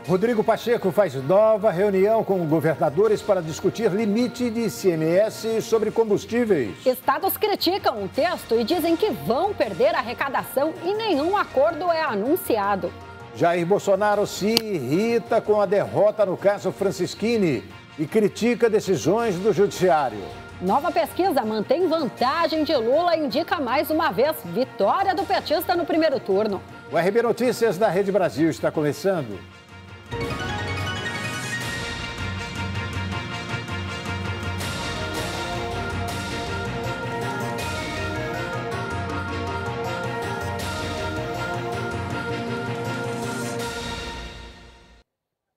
Rodrigo Pacheco faz nova reunião com governadores para discutir limite de ICMS sobre combustíveis. Estados criticam o texto e dizem que vão perder a arrecadação e nenhum acordo é anunciado. Jair Bolsonaro se irrita com a derrota no caso Francisquini e critica decisões do judiciário. Nova pesquisa mantém vantagem de Lula e indica mais uma vez vitória do petista no primeiro turno. O RB Notícias da Rede Brasil está começando.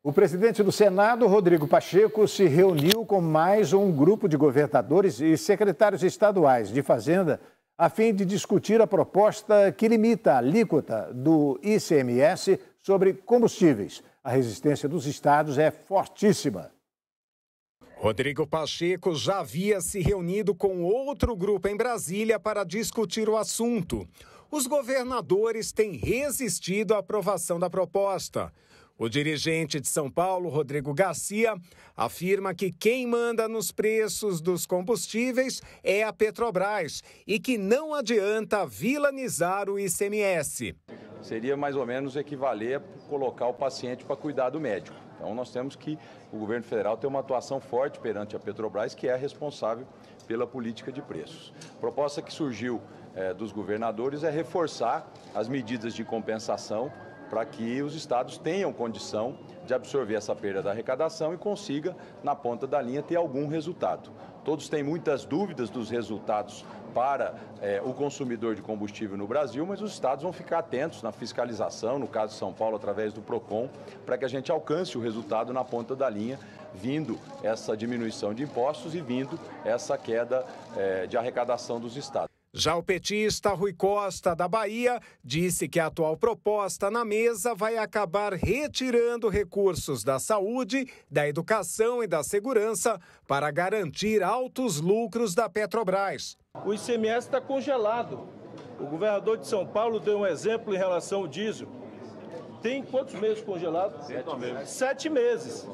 O presidente do Senado, Rodrigo Pacheco, se reuniu com mais um grupo de governadores e secretários estaduais de Fazenda a fim de discutir a proposta que limita a alíquota do ICMS sobre combustíveis. A resistência dos estados é fortíssima. Rodrigo Pacheco já havia se reunido com outro grupo em Brasília para discutir o assunto. Os governadores têm resistido à aprovação da proposta. O dirigente de São Paulo, Rodrigo Garcia, afirma que quem manda nos preços dos combustíveis é a Petrobras e que não adianta vilanizar o ICMS. Seria mais ou menos equivaler a colocar o paciente para cuidar do médico. Então nós temos que o governo federal ter uma atuação forte perante a Petrobras, que é a responsável pela política de preços. A proposta que surgiu dos governadores é reforçar as medidas de compensação para que os estados tenham condição de absorver essa perda da arrecadação e consiga, na ponta da linha, ter algum resultado. Todos têm muitas dúvidas dos resultados para o consumidor de combustível no Brasil, mas os estados vão ficar atentos na fiscalização, no caso de São Paulo, através do PROCON, para que a gente alcance o resultado na ponta da linha, vindo essa diminuição de impostos e vindo essa queda de arrecadação dos estados. Já o petista Rui Costa, da Bahia, disse que a atual proposta na mesa vai acabar retirando recursos da saúde, da educação e da segurança para garantir altos lucros da Petrobras. O ICMS está congelado. O governador de São Paulo deu um exemplo em relação ao diesel. Tem quantos meses congelado? 7 meses. 7 meses.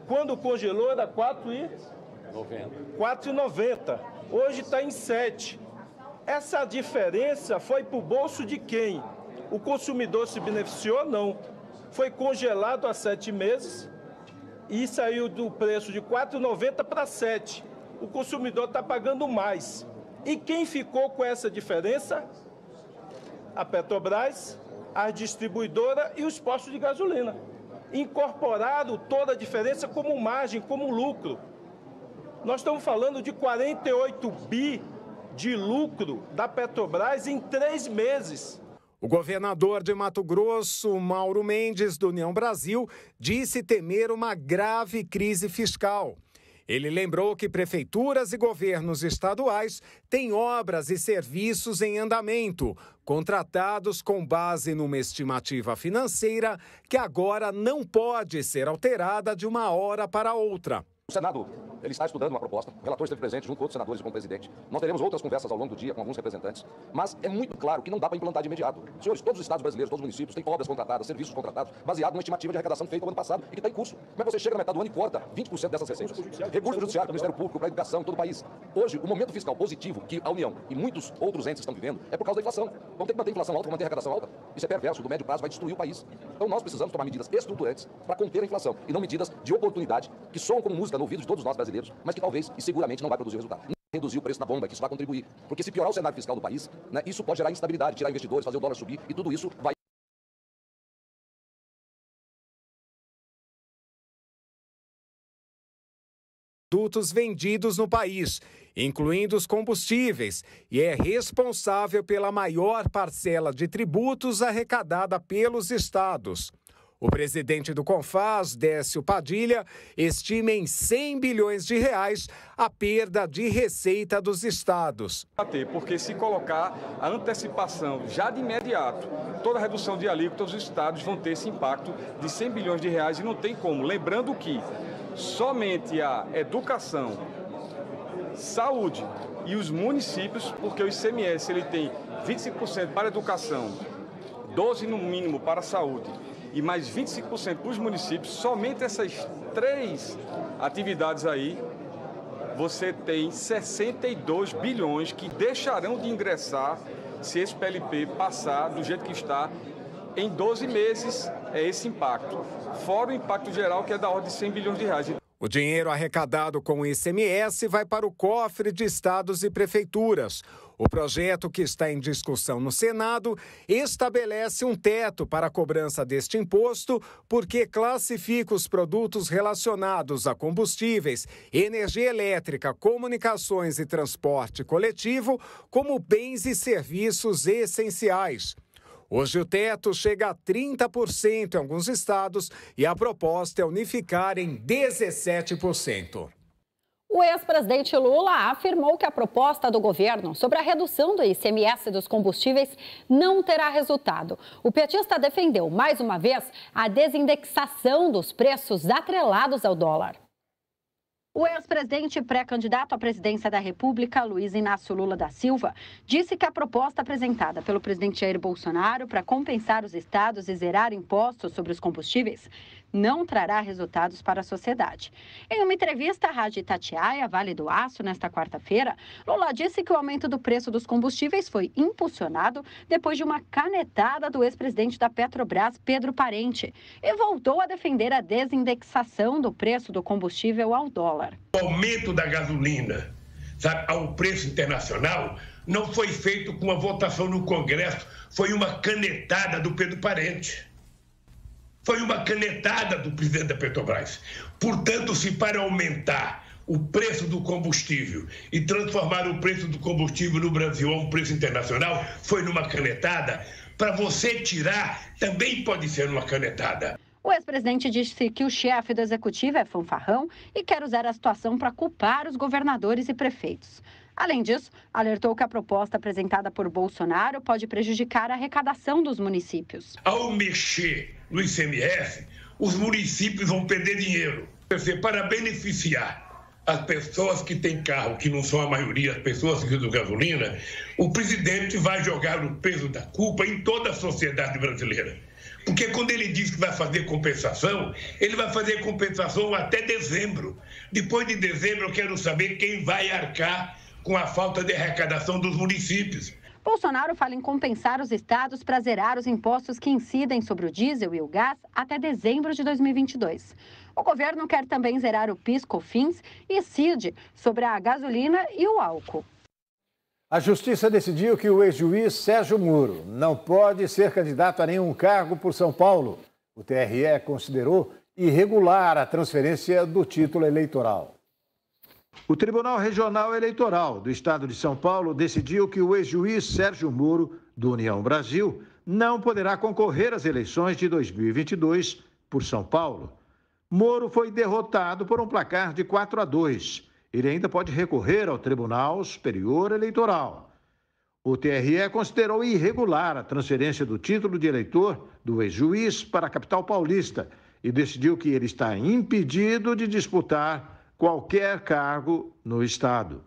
Quando congelou era 4,90. Hoje está em 7. Essa diferença foi para o bolso de quem? O consumidor se beneficiou? Não. Foi congelado há 7 meses e saiu do preço de 4,90 para 7. O consumidor está pagando mais. E quem ficou com essa diferença? A Petrobras, a distribuidora e os postos de gasolina. Incorporaram toda a diferença como margem, como lucro. Nós estamos falando de 48 bi de lucro da Petrobras em 3 meses. O governador de Mato Grosso, Mauro Mendes, do União Brasil, disse temer uma grave crise fiscal. Ele lembrou que prefeituras e governos estaduais têm obras e serviços em andamento, contratados com base numa estimativa financeira que agora não pode ser alterada de uma hora para outra. O Senado, ele está estudando uma proposta, o relator esteve presente junto com outros senadores e com o presidente. Nós teremos outras conversas ao longo do dia com alguns representantes, mas é muito claro que não dá para implantar de imediato. Senhores, todos os estados brasileiros, todos os municípios têm obras contratadas, serviços contratados, baseado numa estimativa de arrecadação feita no ano passado e que está em curso. Como é que você chega na metade do ano e corta 20% dessas receitas? Recurso judiciário, para o Ministério Público, para a educação, em todo o país. Hoje, o momento fiscal positivo que a União e muitos outros entes estão vivendo é por causa da inflação. Vamos ter que manter a inflação alta para manter a arrecadação alta. Isso é perverso, do médio prazo vai destruir o país. Então nós precisamos tomar medidas estruturantes para conter a inflação e não medidas de oportunidade que soam como música no ouvido de todos nós brasileiros, mas que talvez e seguramente não vai produzir resultado. Não reduzir o preço da bomba, que isso vai contribuir. Porque se piorar o cenário fiscal do país, né, isso pode gerar instabilidade, tirar investidores, fazer o dólar subir e tudo isso vai produtos vendidos no país, incluindo os combustíveis, e é responsável pela maior parcela de tributos arrecadada pelos estados. O presidente do CONFAS, Décio Padilha, estima em 100 bilhões de reais a perda de receita dos estados. Porque se colocar a antecipação já de imediato, toda a redução de alíquotas, os estados vão ter esse impacto de 100 bilhões de reais e não tem como. Lembrando que somente a educação, saúde e os municípios, porque o ICMS ele tem 25% para a educação, 12% no mínimo para a saúde e mais 25% para os municípios, somente essas 3 atividades aí, você tem 62 bilhões que deixarão de ingressar se esse PLP passar do jeito que está. Em 12 meses é esse impacto, fora o impacto geral que é da ordem de 100 bilhões de reais. O dinheiro arrecadado com o ICMS vai para o cofre de estados e prefeituras. O projeto que está em discussão no Senado estabelece um teto para a cobrança deste imposto, porque classifica os produtos relacionados a combustíveis, energia elétrica, comunicações e transporte coletivo como bens e serviços essenciais. Hoje o teto chega a 30% em alguns estados e a proposta é unificar em 17%. O ex-presidente Lula afirmou que a proposta do governo sobre a redução do ICMS dos combustíveis não terá resultado. O petista defendeu, mais uma vez, a desindexação dos preços atrelados ao dólar. O ex-presidente pré-candidato à presidência da República, Luiz Inácio Lula da Silva, disse que a proposta apresentada pelo presidente Jair Bolsonaro para compensar os estados e zerar impostos sobre os combustíveis não trará resultados para a sociedade. Em uma entrevista à Rádio Itatiaia, Vale do Aço, nesta quarta-feira, Lula disse que o aumento do preço dos combustíveis foi impulsionado depois de uma canetada do ex-presidente da Petrobras, Pedro Parente, e voltou a defender a desindexação do preço do combustível ao dólar. O aumento da gasolina, sabe, ao preço internacional não foi feito com uma votação no Congresso, foi uma canetada do Pedro Parente. Foi uma canetada do presidente da Petrobras. Portanto, se para aumentar o preço do combustível e transformar o preço do combustível no Brasil a um preço internacional, foi numa canetada, para você tirar, também pode ser uma canetada. O ex-presidente disse que o chefe do executivo é fanfarrão e quer usar a situação para culpar os governadores e prefeitos. Além disso, alertou que a proposta apresentada por Bolsonaro pode prejudicar a arrecadação dos municípios. Ao mexer no ICMS, os municípios vão perder dinheiro. Para beneficiar as pessoas que têm carro, que não são a maioria, as pessoas que usam gasolina, o presidente vai jogar o peso da culpa em toda a sociedade brasileira. Porque quando ele diz que vai fazer compensação, ele vai fazer compensação até dezembro. Depois de dezembro, eu quero saber quem vai arcar com a falta de arrecadação dos municípios. Bolsonaro fala em compensar os estados para zerar os impostos que incidem sobre o diesel e o gás até dezembro de 2022. O governo quer também zerar o PIS/COFINS e CID sobre a gasolina e o álcool. A Justiça decidiu que o ex-juiz Sérgio Moro não pode ser candidato a nenhum cargo por São Paulo. O TRE considerou irregular a transferência do título eleitoral. O Tribunal Regional Eleitoral do Estado de São Paulo decidiu que o ex-juiz Sérgio Moro, do União Brasil, não poderá concorrer às eleições de 2022 por São Paulo. Moro foi derrotado por um placar de 4-2. Ele ainda pode recorrer ao Tribunal Superior Eleitoral. O TRE considerou irregular a transferência do título de eleitor do ex-juiz para a capital paulista e decidiu que ele está impedido de disputar qualquer cargo no Estado.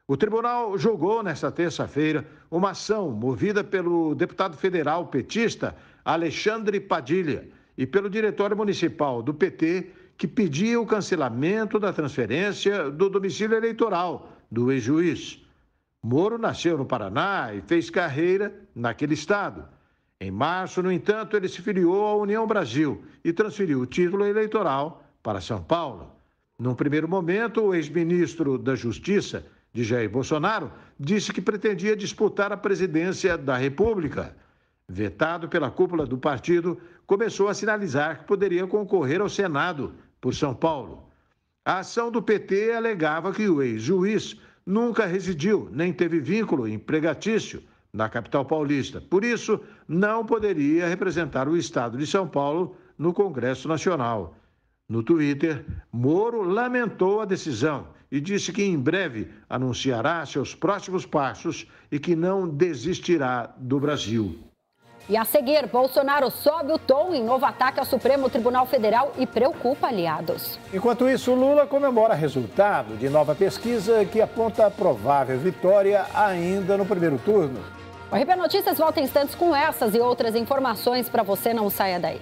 O tribunal julgou nesta terça-feira uma ação movida pelo deputado federal petista Alexandre Padilha e pelo diretório municipal do PT, que pedia o cancelamento da transferência do domicílio eleitoral do ex-juiz. Moro nasceu no Paraná e fez carreira naquele estado. Em março, no entanto, ele se filiou à União Brasil e transferiu o título eleitoral para São Paulo. Num primeiro momento, o ex-ministro da Justiça, de Jair Bolsonaro, disse que pretendia disputar a presidência da República. Vetado pela cúpula do partido, começou a sinalizar que poderia concorrer ao Senado por São Paulo. A ação do PT alegava que o ex-juiz nunca residiu, nem teve vínculo empregatício na capital paulista. Por isso, não poderia representar o estado de São Paulo no Congresso Nacional. No Twitter, Moro lamentou a decisão e disse que em breve anunciará seus próximos passos e que não desistirá do Brasil. E a seguir, Bolsonaro sobe o tom em novo ataque ao Supremo Tribunal Federal e preocupa aliados. Enquanto isso, Lula comemora resultado de nova pesquisa que aponta a provável vitória ainda no primeiro turno. O RB Notícias volta em instantes com essas e outras informações para você, não saia daí.